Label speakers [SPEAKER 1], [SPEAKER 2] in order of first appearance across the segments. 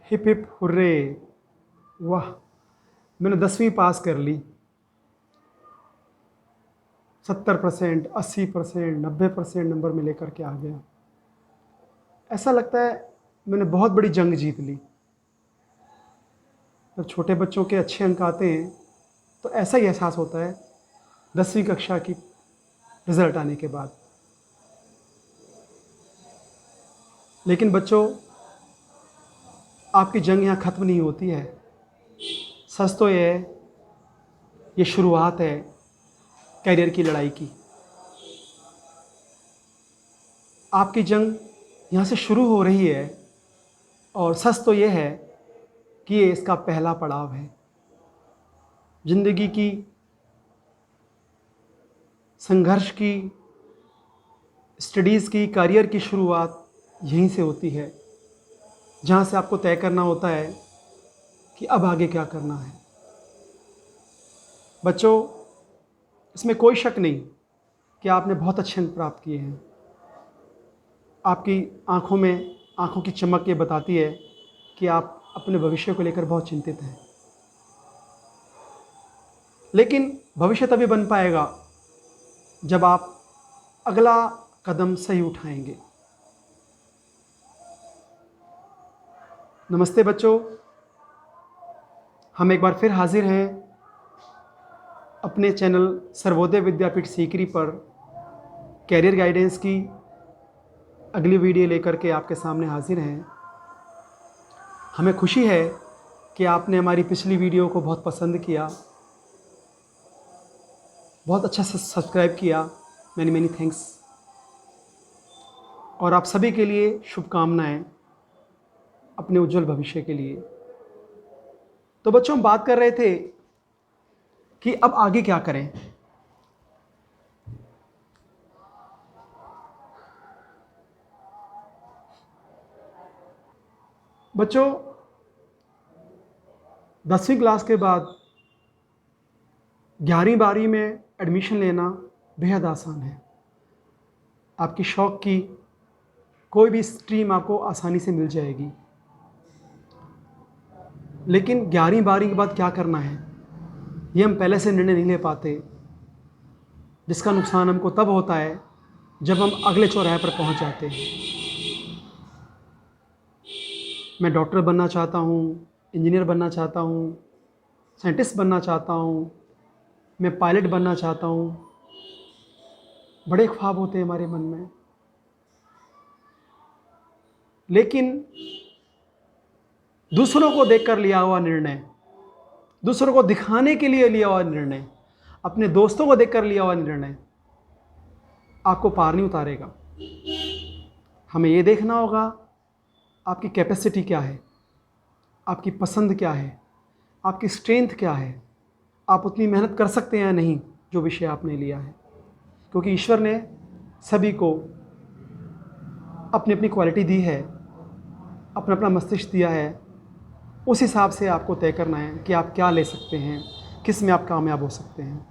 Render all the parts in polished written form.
[SPEAKER 1] Hip hip hurray. वाह, मैंने 10वीं पास कर ली। 70%, 80%, 90% नंबर में लेकर के आ गया। ऐसा लगता है मैंने बहुत बड़ी जंग जीत ली। जब छोटे बच्चों के अच्छे अंक आते हैं तो ऐसा ही एहसास होता है 10वीं कक्षा की रिज़ल्ट आने के बाद। लेकिन बच्चों, आपकी जंग यहाँ ख़त्म नहीं होती है। सच तो ये शुरुआत है कैरियर की लड़ाई की। आपकी जंग यहाँ से शुरू हो रही है और सच तो ये है कि ये इसका पहला पड़ाव है। ज़िंदगी की संघर्ष की, स्टडीज़ की, करियर की शुरुआत यहीं से होती है, जहाँ से आपको तय करना होता है कि अब आगे क्या करना है। बच्चों, इसमें कोई शक नहीं कि आपने बहुत अच्छे अंक प्राप्त किए हैं। आपकी आँखों की चमक ये बताती है कि आप अपने भविष्य को लेकर बहुत चिंतित हैं। लेकिन भविष्य तभी बन पाएगा जब आप अगला कदम सही उठाएंगे। नमस्ते बच्चों, हम एक बार फिर हाजिर हैं अपने चैनल सर्वोदय विद्यापीठ सीकरी पर कैरियर गाइडेंस की अगली वीडियो लेकर के आपके सामने हाजिर हैं। हमें खुशी है कि आपने हमारी पिछली वीडियो को बहुत पसंद किया, बहुत अच्छा सब्सक्राइब किया। Many thanks. और आप सभी के लिए शुभकामनाएं अपने उज्जवल भविष्य के लिए। तो बच्चों, हम बात कर रहे थे कि अब आगे क्या करें। बच्चों, 10वीं क्लास के बाद 11वीं 12वीं में एडमिशन लेना बेहद आसान है। आपकी शौक़ की कोई भी स्ट्रीम आपको आसानी से मिल जाएगी। लेकिन 11वीं 12वीं के बाद क्या करना है, ये हम पहले से निर्णय नहीं ले पाते, जिसका नुकसान हमको तब होता है जब हम अगले चौराहे पर पहुंच जाते हैं। मैं डॉक्टर बनना चाहता हूँ, इंजीनियर बनना चाहता हूँ, साइंटिस्ट बनना चाहता हूँ, मैं पायलट बनना चाहता हूँ। बड़े ख्वाब होते हैं हमारे मन में। लेकिन दूसरों को देखकर लिया हुआ निर्णय, दूसरों को दिखाने के लिए लिया हुआ निर्णय, अपने दोस्तों को देखकर लिया हुआ निर्णय आपको पार नहीं उतारेगा। हमें ये देखना होगा आपकी कैपेसिटी क्या है, आपकी पसंद क्या है, आपकी स्ट्रेंथ क्या है, आप उतनी मेहनत कर सकते हैं या नहीं जो विषय आपने लिया है। क्योंकि ईश्वर ने सभी को अपनी अपनी क्वालिटी दी है, अपना अपना मस्तिष्क दिया है। उस हिसाब से आपको तय करना है कि आप क्या ले सकते हैं, किस में आप कामयाब हो सकते हैं।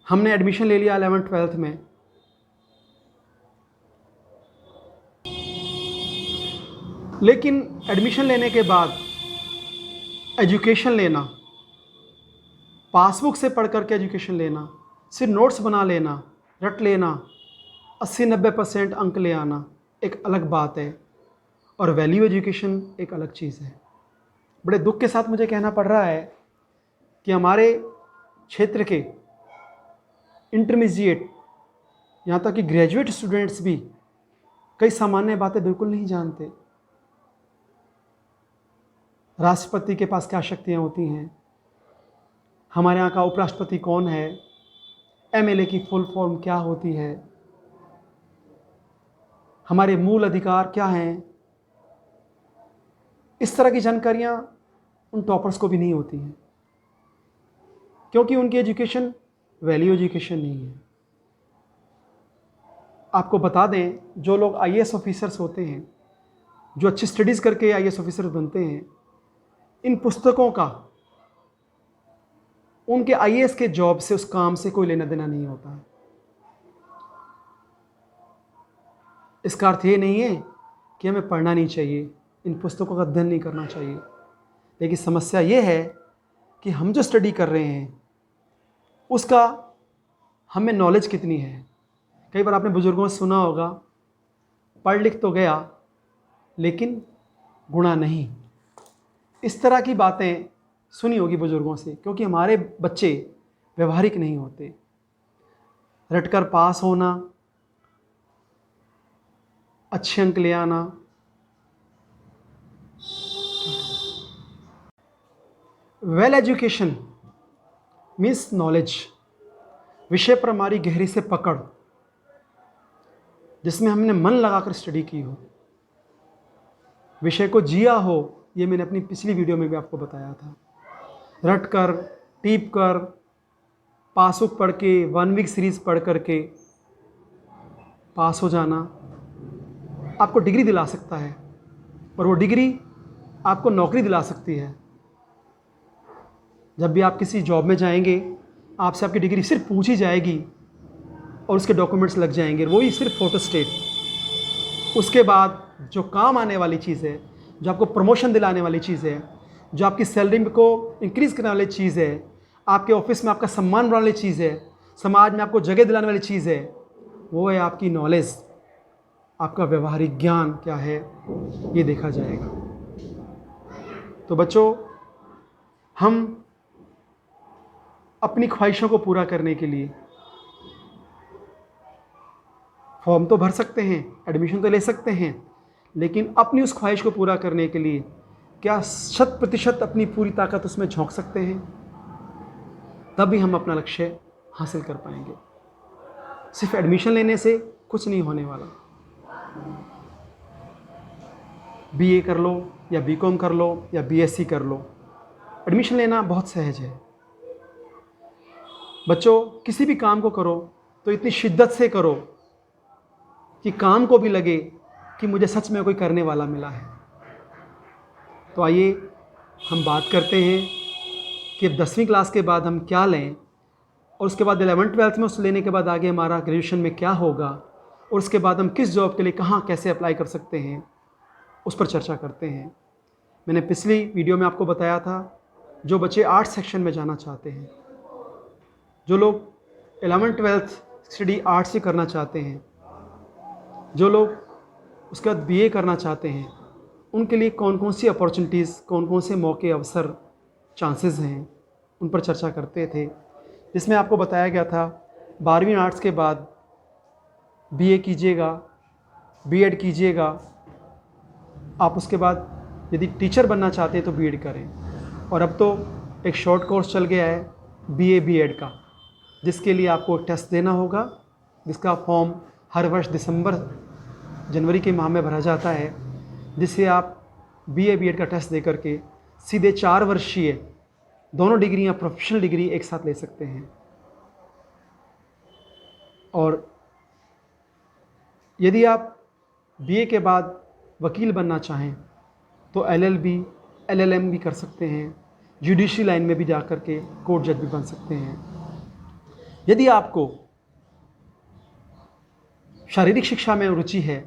[SPEAKER 1] हमने एडमिशन ले लिया 11th-12th में। लेकिन एडमिशन लेने के बाद एजुकेशन लेना, पासबुक से पढ़ करके एजुकेशन लेना, सिर्फ नोट्स बना लेना, रट लेना, 80-90% अंक ले आना एक अलग बात है, और वैल्यू एजुकेशन एक अलग चीज़ है। बड़े दुख के साथ मुझे कहना पड़ रहा है कि हमारे क्षेत्र के इंटरमीडिएट, यहाँ तक कि ग्रेजुएट स्टूडेंट्स भी कई सामान्य बातें बिल्कुल नहीं जानते। राष्ट्रपति के पास क्या शक्तियाँ होती हैं, हमारे यहाँ का उपराष्ट्रपति कौन है, एमएलए की फुल फॉर्म क्या होती है, हमारे मूल अधिकार क्या हैं, इस तरह की जानकारियाँ उन टॉपर्स को भी नहीं होती हैं, क्योंकि उनकी एजुकेशन वैल्यू एजुकेशन नहीं है। आपको बता दें, जो लोग आईएएस ऑफिसर्स होते हैं, जो अच्छी स्टडीज़ करके आईएएस ऑफिसर्स बनते हैं, इन पुस्तकों का उनके आईएएस के जॉब से, उस काम से कोई लेना देना नहीं होता है। इसका अर्थ ये नहीं है कि हमें पढ़ना नहीं चाहिए, इन पुस्तकों का अध्ययन नहीं करना चाहिए। लेकिन समस्या ये है कि हम जो स्टडी कर रहे हैं उसका हमें नॉलेज कितनी है। कई बार आपने बुज़ुर्गों से सुना होगा, पढ़ लिख तो गया लेकिन गुणा नहीं। इस तरह की बातें सुनी होगी बुज़ुर्गों से, क्योंकि हमारे बच्चे व्यवहारिक नहीं होते। रटकर पास होना, अच्छे अंक ले आना, वेल एजुकेशन मीन्स नॉलेज, विषय पर हमारी गहरी से पकड़, जिसमें हमने मन लगाकर स्टडी की हो, विषय को जिया हो। ये मैंने अपनी पिछली वीडियो में भी आपको बताया था। रट कर, टीप कर, पासबुक पढ़ के, 1 वीक सीरीज़ पढ़ करके पास हो जाना आपको डिग्री दिला सकता है, और वो डिग्री आपको नौकरी दिला सकती है। जब भी आप किसी जॉब में जाएंगे, आपसे आपकी डिग्री सिर्फ पूछी जाएगी और उसके डॉक्यूमेंट्स लग जाएंगे, वही सिर्फ फोटोस्टेट। उसके बाद जो काम आने वाली चीज़ है, जो आपको प्रमोशन दिलाने वाली चीज़ है, जो आपकी सैलरी को इंक्रीज़ करने वाली चीज़ है, आपके ऑफिस में आपका सम्मान बढ़ाने वाली चीज़ है, समाज में आपको जगह दिलाने वाली चीज़ है, वो है आपकी नॉलेज। आपका व्यवहारिक ज्ञान क्या है, ये देखा जाएगा। तो बच्चों, हम अपनी ख्वाहिशों को पूरा करने के लिए फॉर्म तो भर सकते हैं, एडमिशन तो ले सकते हैं, लेकिन अपनी उस ख्वाहिश को पूरा करने के लिए क्या 100% अपनी पूरी ताकत उसमें झोंक सकते हैं? तभी हम अपना लक्ष्य हासिल कर पाएंगे। सिर्फ एडमिशन लेने से कुछ नहीं होने वाला। बीए कर लो या बीकॉम कर लो या बीएससी कर लो, एडमिशन लेना बहुत सहज है। बच्चों, किसी भी काम को करो तो इतनी शिद्दत से करो कि काम को भी लगे कि मुझे सच में कोई करने वाला मिला है। तो आइए हम बात करते हैं कि अब 10वीं क्लास के बाद हम क्या लें, और उसके बाद 11th-12th में उस लेने के बाद आगे हमारा ग्रेजुएशन में क्या होगा, और उसके बाद हम किस जॉब के लिए कहाँ कैसे अप्लाई कर सकते हैं, उस पर चर्चा करते हैं। मैंने पिछली वीडियो में आपको बताया था, जो बच्चे आर्ट्स सेक्शन में जाना चाहते हैं, जो लोग 11th-12th स्टडी आर्ट्स से करना चाहते हैं, जो लोग उसके बाद बीए करना चाहते हैं, उनके लिए कौन कौन सी अपॉर्चुनिटीज़, कौन कौन से मौके, अवसर, चांसेस हैं, उन पर चर्चा करते थे। जिसमें आपको बताया गया था 12वीं आर्ट्स के बाद बीए कीजिएगा, बीएड कीजिएगा, आप उसके बाद यदि टीचर बनना चाहते हैं तो बीएड करें। और अब तो एक शॉर्ट कोर्स चल गया है बीए बीएड का, जिसके लिए आपको टेस्ट देना होगा, जिसका फॉर्म हर वर्ष जनवरी के माह में भरा जाता है, जिससे आप बीए बीएड का टेस्ट दे करके सीधे 4 वर्षीय दोनों डिग्रियां, प्रोफेशनल डिग्री एक साथ ले सकते हैं। और यदि आप बीए के बाद वकील बनना चाहें तो एलएलबी, एलएलएम भी कर सकते हैं, जुडिशरी लाइन में भी जा कर के कोर्ट जज भी बन सकते हैं। यदि आपको शारीरिक शिक्षा में रुचि है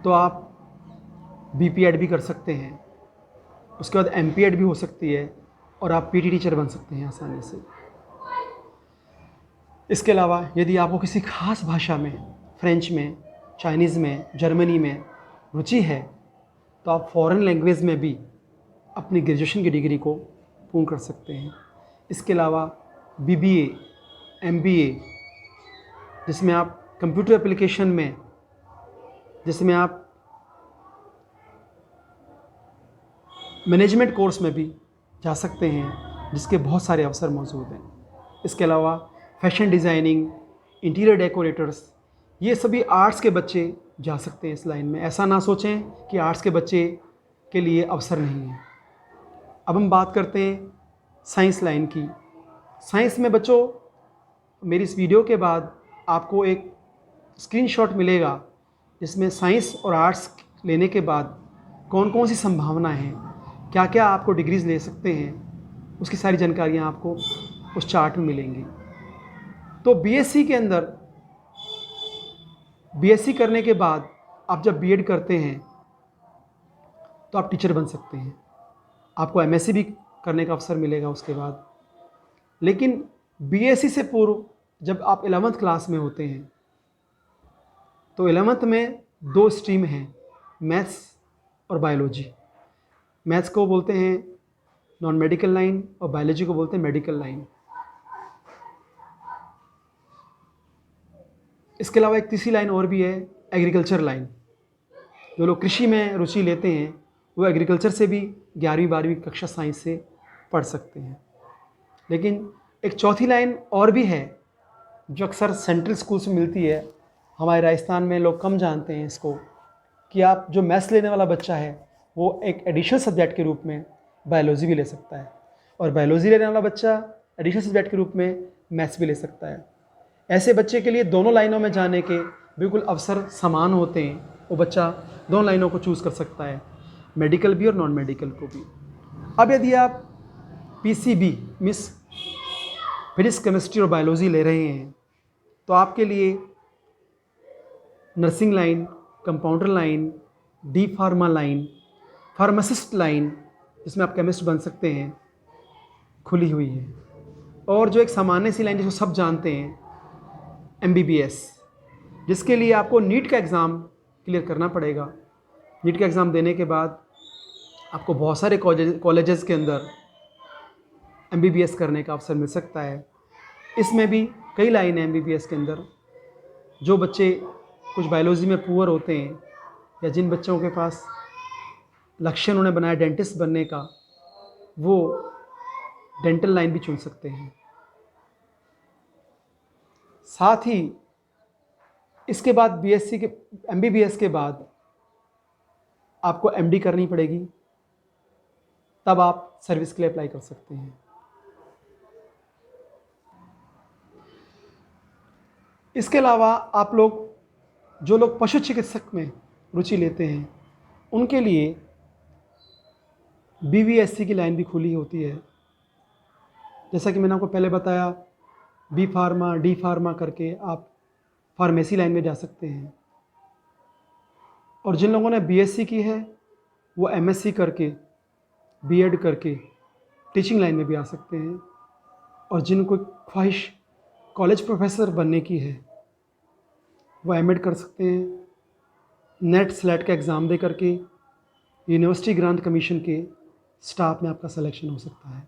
[SPEAKER 1] तो आप बीपीएड भी कर सकते हैं, उसके बाद एमपीएड भी हो सकती है, और आप पीटी टीचर बन सकते हैं आसानी से। इसके अलावा यदि आपको किसी खास भाषा में, फ्रेंच में, चाइनीज़ में, जर्मनी में रुचि है तो आप फॉरेन लैंग्वेज में भी अपनी ग्रेजुएशन की डिग्री को पूर्ण कर सकते हैं। इसके अलावा बीबीए, एमबीए, जिसमें आप कंप्यूटर एप्लीकेशन में, जिसमें आप मैनेजमेंट कोर्स में भी जा सकते हैं, जिसके बहुत सारे अवसर मौजूद हैं। इसके अलावा फैशन डिज़ाइनिंग, इंटीरियर डेकोरेटर्स, ये सभी आर्ट्स के बच्चे जा सकते हैं इस लाइन में। ऐसा ना सोचें कि आर्ट्स के बच्चे के लिए अवसर नहीं है। अब हम बात करते हैं साइंस लाइन की। साइंस में बच्चों, मेरी इस वीडियो के बाद आपको एक स्क्रीनशॉट मिलेगा, जिसमें साइंस और आर्ट्स लेने के बाद कौन कौन सी संभावनाएं हैं, क्या क्या आपको डिग्रीज़ ले सकते हैं, उसकी सारी जानकारियाँ आपको उस चार्ट में मिलेंगी। तो बीएससी के अंदर, बीएससी करने के बाद आप जब बीएड करते हैं तो आप टीचर बन सकते हैं, आपको एमएससी भी करने का अवसर मिलेगा उसके बाद। लेकिन बीएससी से पूर्व जब आप 11th क्लास में होते हैं तो 11th में 2 स्ट्रीम हैं, मैथ्स और बायोलॉजी। मैथ्स को बोलते हैं नॉन मेडिकल लाइन और बायोलॉजी को बोलते हैं मेडिकल लाइन। इसके अलावा एक तीसरी लाइन और भी है, एग्रीकल्चर लाइन। जो लोग कृषि में रुचि लेते हैं वो एग्रीकल्चर से भी 11वीं 12वीं कक्षा साइंस से पढ़ सकते हैं। लेकिन एक चौथी लाइन और भी है जो अक्सर सेंट्रल स्कूल्स में मिलती है, हमारे राजस्थान में लोग कम जानते हैं इसको, कि आप जो मैथ्स लेने वाला बच्चा है वो एक एडिशनल सब्जेक्ट के रूप में बायोलॉजी भी ले सकता है, और बायोलॉजी लेने वाला बच्चा एडिशनल सब्जेक्ट के रूप में मैथ्स भी ले सकता है। ऐसे बच्चे के लिए दोनों लाइनों में जाने के बिल्कुल अवसर समान होते हैं, वो बच्चा दोनों लाइनों को चूज़ कर सकता है, मेडिकल भी और नॉन मेडिकल को भी। अब यदि आप पीसीबी मिस फिजिक्स केमिस्ट्री और बायोलॉजी ले रहे हैं तो आपके लिए nursing line, compounder line, D pharma line, pharmacist line जिसमें आप केमिस्ट बन सकते हैं खुली हुई है। और जो एक सामान्य सी लाइन जिसको सब जानते हैं, एमबीबीएस, जिसके लिए आपको नीट का एग्ज़ाम क्लियर करना पड़ेगा। नीट का एग्ज़ाम देने के बाद आपको बहुत सारे कॉलेजेस के अंदर एमबीबीएस करने का अवसर मिल सकता है। इसमें भी कई लाइन है एमबीबीएस के अंदर। जो बच्चे कुछ बायोलॉजी में पुअर होते हैं या जिन बच्चों के पास लक्ष्य उन्होंने बनाया डेंटिस्ट बनने का, वो डेंटल लाइन भी चुन सकते हैं। साथ ही इसके बाद बीएससी के एमबीबीएस के बाद आपको एमडी करनी पड़ेगी, तब आप सर्विस के लिए अप्लाई कर सकते हैं। इसके अलावा आप लोग जो लोग पशु चिकित्सक में रुचि लेते हैं उनके लिए बीवीएससी की लाइन भी खुली होती है। जैसा कि मैंने आपको पहले बताया, बी फार्मा, डी फार्मा करके आप फार्मेसी लाइन में जा सकते हैं। और जिन लोगों ने बीएससी की है वो एमएससी करके, बीएड करके टीचिंग लाइन में भी आ सकते हैं। और जिनको ख्वाहिश कॉलेज प्रोफेसर बनने की है वो एमएड कर सकते हैं। नेट स्लेट का एग्ज़ाम दे करके यूनिवर्सिटी ग्रांट कमीशन के स्टाफ में आपका सिलेक्शन हो सकता है।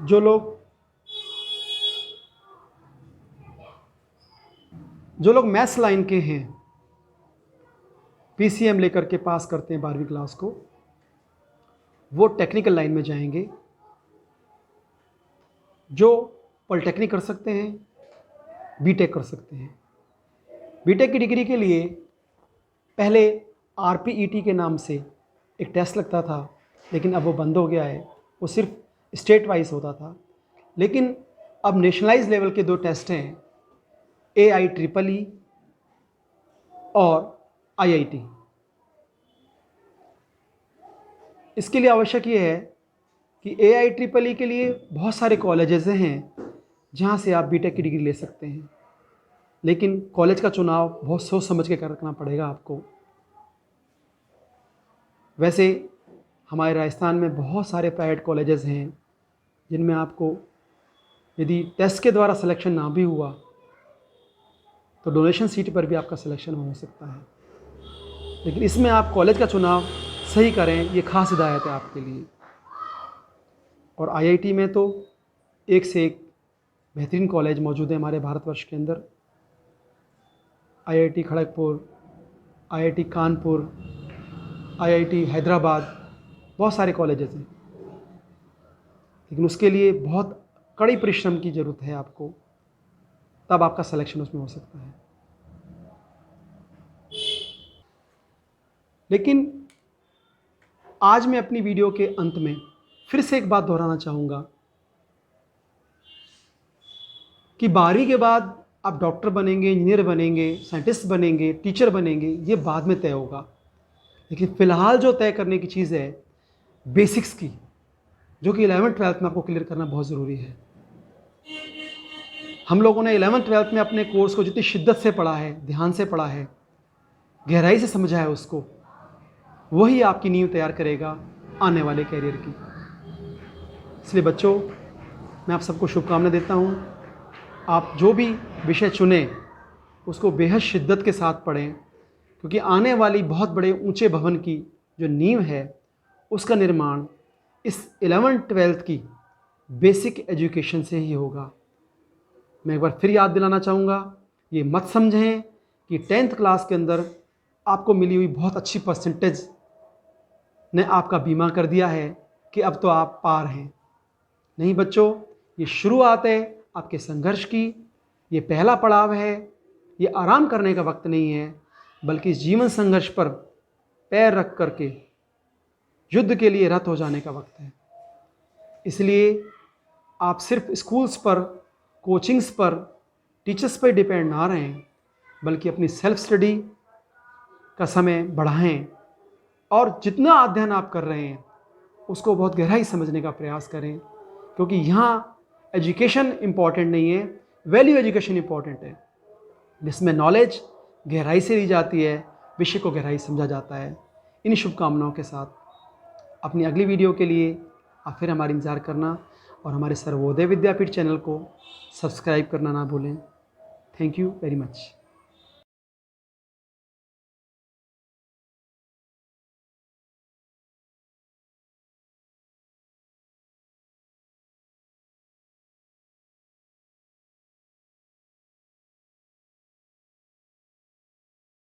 [SPEAKER 1] जो लोग मैथ्स लाइन के हैं, पीसीएम लेकर के पास करते हैं 12वीं क्लास को, वो टेक्निकल लाइन में जाएंगे। जो पॉलिटेक्निक कर सकते हैं, बीटेक कर सकते हैं। बीटेक की डिग्री के लिए पहले आरपीईटी के नाम से एक टेस्ट लगता था, लेकिन अब वो बंद हो गया है। वो सिर्फ स्टेट वाइज होता था, लेकिन अब नेशनलाइज लेवल के 2 टेस्ट हैं, AIEEE और IIT। इसके लिए आवश्यक ये है कि AIEEE के लिए बहुत सारे कॉलेजेस हैं जहाँ से आप बीटेक की डिग्री ले सकते हैं, लेकिन कॉलेज का चुनाव बहुत सोच समझ के करना पड़ेगा आपको। वैसे हमारे राजस्थान में बहुत सारे प्राइवेट कॉलेजेस हैं जिनमें आपको यदि टेस्ट के द्वारा सिलेक्शन ना भी हुआ तो डोनेशन सीट पर भी आपका सिलेक्शन हो सकता है। लेकिन इसमें आप कॉलेज का चुनाव सही करें, ये खास हिदायत है आपके लिए। और IIT में तो एक से एक बेहतरीन कॉलेज मौजूद है हमारे भारतवर्ष के अंदर। IIT Kharagpur, IIT Kanpur, IIT Hyderabad, बहुत सारे कॉलेजेस हैं। लेकिन उसके लिए बहुत कड़ी परिश्रम की ज़रूरत है आपको, तब आपका सिलेक्शन उसमें हो सकता है। लेकिन आज मैं अपनी वीडियो के अंत में फिर से एक बात दोहराना चाहूँगा कि 12वीं के बाद आप डॉक्टर बनेंगे, इंजीनियर बनेंगे, साइंटिस्ट बनेंगे, टीचर बनेंगे, ये बाद में तय होगा। लेकिन फ़िलहाल जो तय करने की चीज़ है बेसिक्स की, जो कि 11th 12th में आपको क्लियर करना बहुत ज़रूरी है। हम लोगों ने 11th 12th में अपने कोर्स को जितनी शिद्दत से पढ़ा है, ध्यान से पढ़ा है, गहराई से समझा है उसको, वही आपकी नींव तैयार करेगा आने वाले कैरियर की। इसलिए बच्चों, मैं आप सबको शुभकामनाएं देता हूँ। आप जो भी विषय चुनें उसको बेहद शिद्दत के साथ पढ़ें, क्योंकि आने वाली बहुत बड़े ऊंचे भवन की जो नींव है उसका निर्माण इस 11th-12th की बेसिक एजुकेशन से ही होगा। मैं एक बार फिर याद दिलाना चाहूँगा, ये मत समझें कि 10th क्लास के अंदर आपको मिली हुई बहुत अच्छी परसेंटेज ने आपका बीमा कर दिया है कि अब तो आप पार हैं। नहीं बच्चों, ये शुरुआत है आपके संघर्ष की, ये पहला पड़ाव है, ये आराम करने का वक्त नहीं है, बल्कि इस जीवन संघर्ष पर पैर रख करके युद्ध के लिए रत हो जाने का वक्त है। इसलिए आप सिर्फ स्कूल्स पर, कोचिंग्स पर, टीचर्स पर डिपेंड ना रहें, बल्कि अपनी सेल्फ स्टडी का समय बढ़ाएं और जितना अध्ययन आप कर रहे हैं उसको बहुत गहराई समझने का प्रयास करें, क्योंकि यहाँ एजुकेशन इम्पॉर्टेंट नहीं है, वैल्यू एजुकेशन इम्पॉर्टेंट है, जिसमें नॉलेज गहराई से ली जाती है, विषय को गहराई समझा जाता है। इन शुभकामनाओं के साथ अपनी अगली वीडियो के लिए आप फिर हमारा इंतज़ार करना और हमारे सर्वोदय विद्यापीठ चैनल को सब्सक्राइब करना ना भूलें। Thank you very much.